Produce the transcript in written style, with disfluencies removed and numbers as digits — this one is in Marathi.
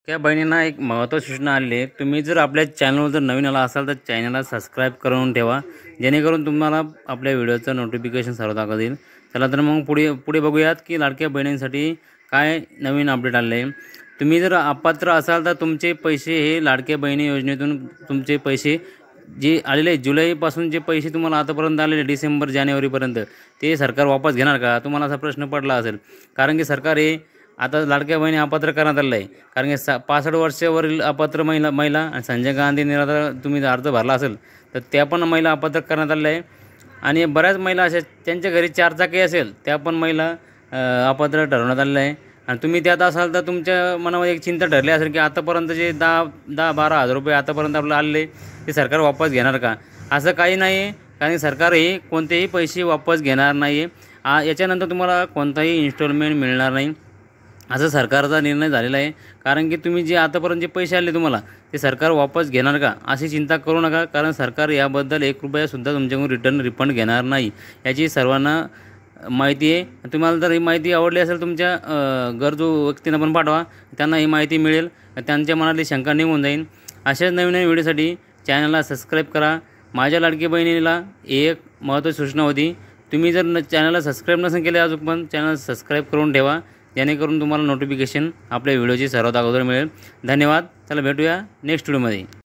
त्या बहिणींना एक महत्त्वाची सूचना आलेली आहे। तुम्ही जर आपल्या चॅनलवर जर नवीन आला असाल तर चॅनलला सबस्क्राईब करून ठेवा, जेणेकरून तुम्हाला आपल्या व्हिडिओचं नोटिफिकेशन सर्वदा येईल। चला तर मग पुढे बघूयात की लाडक्या बहिणींसाठी काय नवीन अपडेट आले आहे। तुम्ही जर अपात्र असाल तर तुमचे पैसे हे लाडक्या बहिणी योजनेतून तुमचे पैसे जे आलेले जुलैपासून जे पैसे तुम्हाला आतापर्यंत आलेले डिसेंबर जानेवारीपर्यंत ते सरकार वापस घेणार का, तुम्हाला असा प्रश्न पडला असेल। कारण की सरकार हे आता लाडक्या बहिणी अपात्र करण्यात आलेलं आहे। कारण की 65 वर्षावरील अपात्र महिला आणि संजय गांधी निराधार तुम्ही अर्ज भरला असेल तर त्या पण महिला अपात्र करण्यात आलेल्या आहे। आणि बऱ्याच महिला अशा त्यांच्या घरी 4 चाकी असेल त्या पण महिला अपात्र ठरवण्यात आलेल्या आहे। आणि तुम्ही त्यात असाल तर तुमच्या मनामध्ये एक चिंता ठरली असेल की आतापर्यंत जे 10-12 हजार रुपये आतापर्यंत आपल्याला आले ते सरकार वापस घेणार का। असं काही नाही आहे, कारण सरकार हे कोणतेही पैसे वापस घेणार नाही आहे। याच्यानंतर तुम्हाला कोणताही इन्स्टॉलमेंट मिळणार नाही असं सरकारचा निर्णय झालेला आहे। कारण की तुम्ही जे आतापर्यंत जे पैसे आले तुम्हाला ते सरकार वापस घेणार का अशी चिंता करू नका, कारण सरकार याबद्दल 1 रुपयासुद्धा तुमच्याकडून रिफंड घेणार नाही याची सर्वांना माहिती आहे। तुम्हाला जर ही माहिती आवडली असेल तुमच्या गरजू व्यक्तींना पण पाठवा, त्यांना ही माहिती मिळेल, त्यांच्या मनातली शंका निघून जाईल। अशाच नवीन व्हिडिओसाठी चॅनलला सबस्क्राईब करा। माझ्या लाडकी बहिणीला एक महत्त्वाची सूचना होती, तुम्ही जर चॅनलला सबस्क्राईब नसेल केले अजून पण चॅनल सबस्क्राईब करून ठेवा, जेणेकरून तुम्हाला नोटिफिकेशन आपल्या व्हिडिओची सर्वात अगोदर मिळेल। धन्यवाद। चला भेटूया नेक्स्ट व्हिडिओमध्ये।